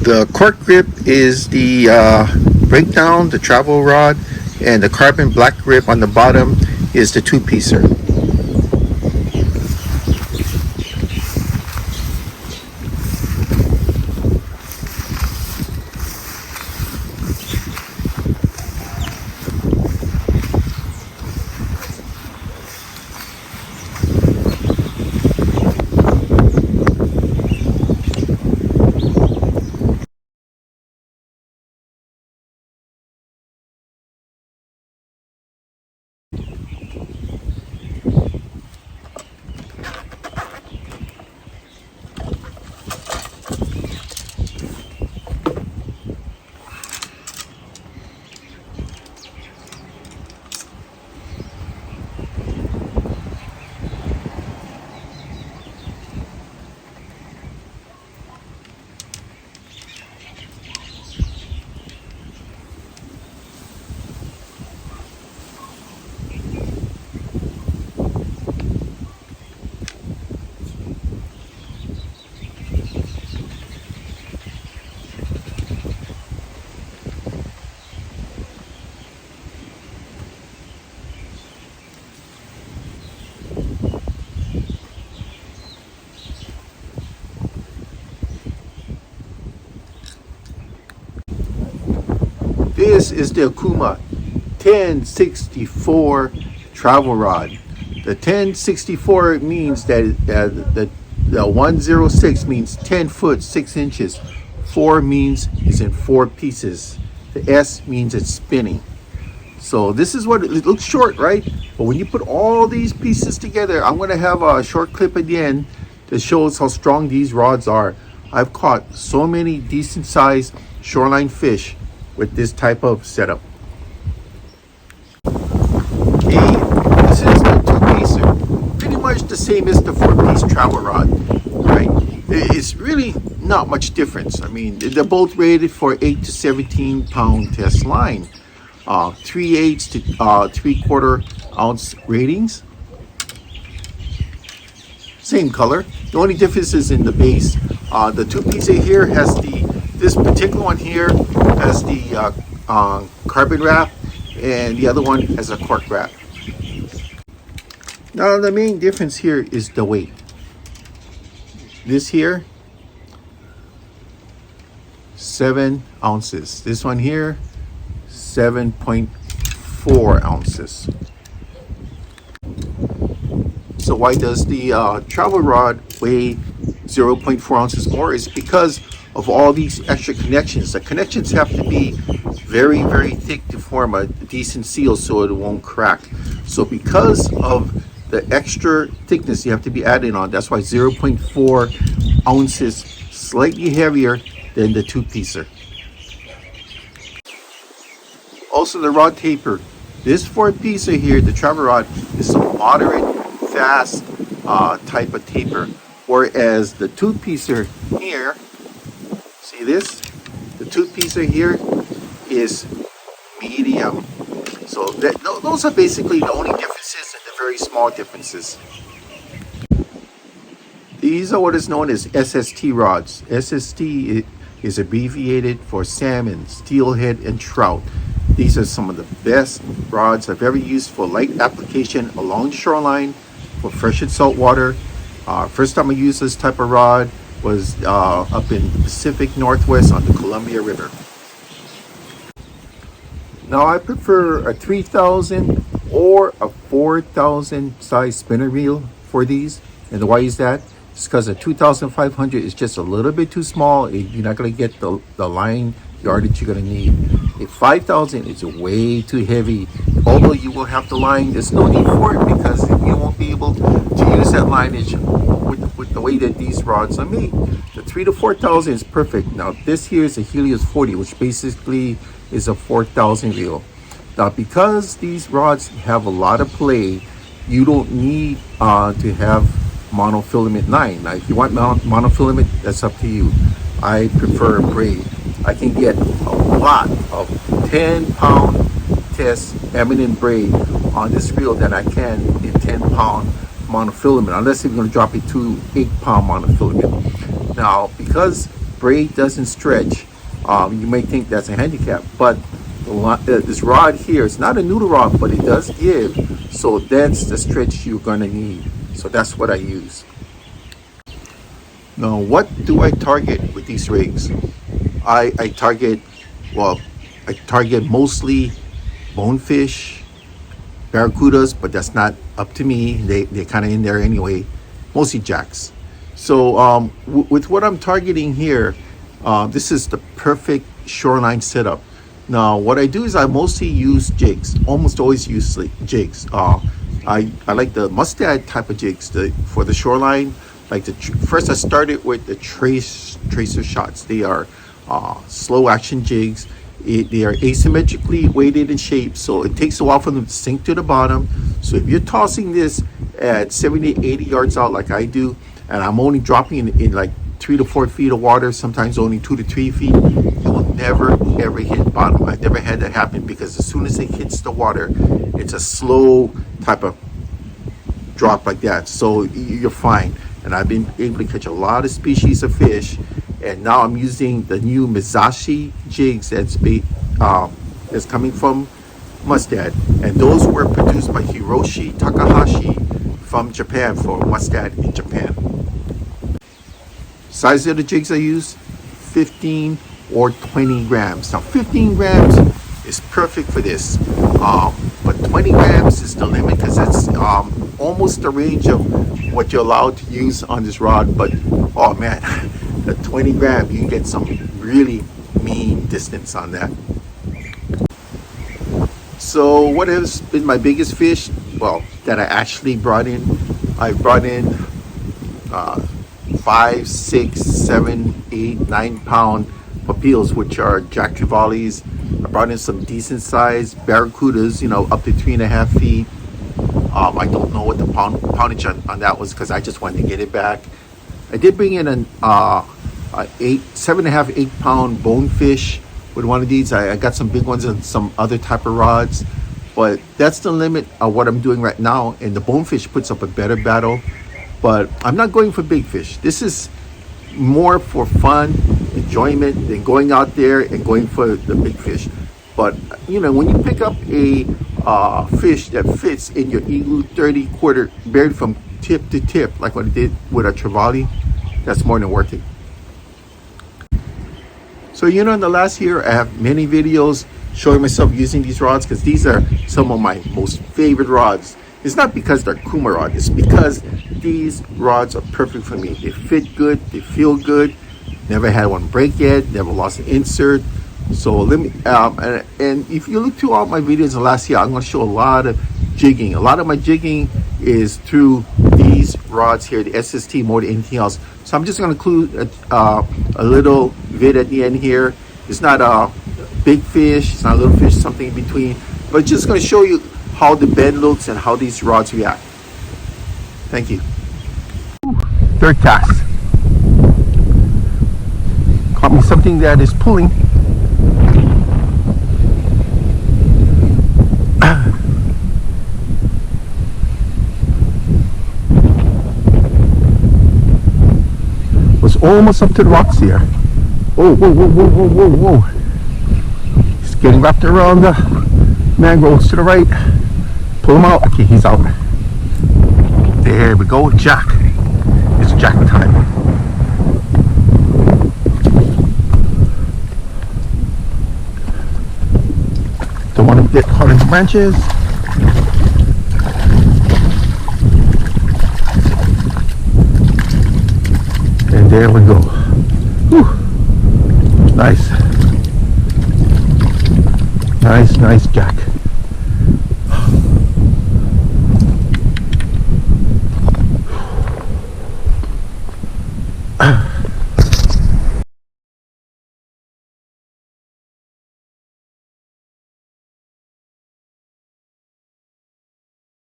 The cork grip is the breakdown, the travel rod, and the carbon black grip on the bottom is the two-piecer. This is the Okuma 1064 travel rod. The 1064 means that the 106 means 10 foot 6 inches. 4 means it's in 4 pieces. The S means it's spinning. So this is what it looks short, right? But when you put all these pieces together, I'm going to have a short clip at the end that shows how strong these rods are. I've caught so many decent sized shoreline fish with this type of setup. Okay, this is the two-piecer. Pretty much the same as the 4-piece travel rod, right? It's really not much difference. I mean, they're both rated for 8 to 17 pound test line. 3/8 to 3/4 ounce ratings. Same color. The only difference is in the base. The two-piecer here has this particular one here has the carbon wrap, and the other one has a cork wrap. Now the main difference here is the weight. This here, 7 ounces. This one here, 7.4 ounces. So why does the travel rod weigh 0.4 ounces more? It's because of all these extra connections. The connections have to be very, very thick to form a decent seal so it won't crack. So because of the extra thickness you have to be adding on, that's why 0.4 ounces, slightly heavier than the two-piecer. Also the rod taper. This 4-piecer here, the travel rod, is a moderate, fast type of taper. Whereas the two-piecer here, see this? The two-piecer here is medium. So those are basically the only differences and the very small differences. These are what is known as SST rods. SST is abbreviated for salmon, steelhead, and trout. These are some of the best rods I've ever used for light application along the shoreline for fresh and salt water. First time I used this type of rod was up in the Pacific Northwest on the Columbia River. Now I prefer a 3,000 or a 4,000 size spinner reel for these. And why is that? It's because a 2,500 is just a little bit too small. You're not going to get the line yardage you're going to need. A 5,000 is way too heavy. Although you will have the line, there's no need for it because you won't be able to use that lineage with the way that these rods are made. The 3,000 to 4,000 is perfect. Now this here is a Helios 40, which basically is a 4,000 reel. Now because these rods have a lot of play, you don't need to have monofilament 9. Now if you want monofilament, that's up to you. I prefer braid. I can get a lot of 10-pound test eminent braid on this reel than I can in 10-pound monofilament, unless you're going to drop it to 8-pound monofilament. Now, because braid doesn't stretch, you may think that's a handicap, but this rod here, it's not a noodle rod, but it does give, so that's the stretch you're going to need. So that's what I use. Now, what do I target with these rigs? I target mostly bonefish, barracudas, but that's not up to me. They're kind of in there anyway, mostly jacks. So with what I'm targeting here, this is the perfect shoreline setup. Now, what I do is I mostly use jigs, almost always use jigs. I like the mustad type of jigs for the shoreline. Like first I started with the tracer shots. They are slow action jigs. They are asymmetrically weighted and shaped, so it takes a while for them to sink to the bottom. So if you're tossing this at 70 to 80 yards out like I do, and I'm only dropping in like 3 to 4 feet of water, sometimes only 2 to 3 feet, it will never ever hit bottom. I've never had that happen, because as soon as it hits the water, it's a slow type of drop like that, so you're fine. And I've been able to catch a lot of species of fish, and now I'm using the new Mizashi jigs that's coming from Mustad, and those were produced by Hiroshi Takahashi from Japan, for Mustad in Japan. Size of the jigs I use, 15 or 20 grams. Now 15 grams is perfect for this, but 20 grams is the limit, because it's almost the range of what you're allowed to use on this rod. But oh man, the 20 gram, you get some really mean distance on that. So what has been my biggest fish, well, that I actually brought in? I brought in 5, 6, 7, 8, 9 pound papilles, which are Jack Trevallies. I brought in some decent sized barracudas, up to 3.5 feet. I don't know what the poundage on that was, because I just wanted to get it back. I did bring in an 7.5, 8 pound bonefish with one of these. I got some big ones and some other type of rods, but that's the limit of what I'm doing right now. And the bonefish puts up a better battle, but I'm not going for big fish. This is more for fun, enjoyment, than going out there and going for the big fish. But when you pick up a fish that fits in your Igloo 30 quarter buried from tip to tip, like what I did with a Trevally, that's more than worth it. So in the last year I have many videos showing myself using these rods, because these are some of my most favorite rods. It's not because they're Okuma rods, it's because these rods are perfect for me. They fit good, they feel good, never had one break yet, never lost an insert. So let me and if you look through all my videos in the last year, I'm going to show a lot of jigging. A lot of my jigging is through these rods here, the SST, more than anything else. So I'm just going to include a little vid at the end here. It's not a big fish, it's not a little fish, something in between, but it's just going to show you how the bed looks and how these rods react. Thank you. Third cast. Caught me something that is pulling. Was almost up to the rocks here. Oh, whoa, whoa, whoa, whoa, whoa, whoa. He's getting wrapped around the mangroves to the right. Pull him out. Okay, he's out. There we go, Jack. It's Jack time. Don't want to get caught in the branches. And there we go. Whew. Nice. Nice Jack.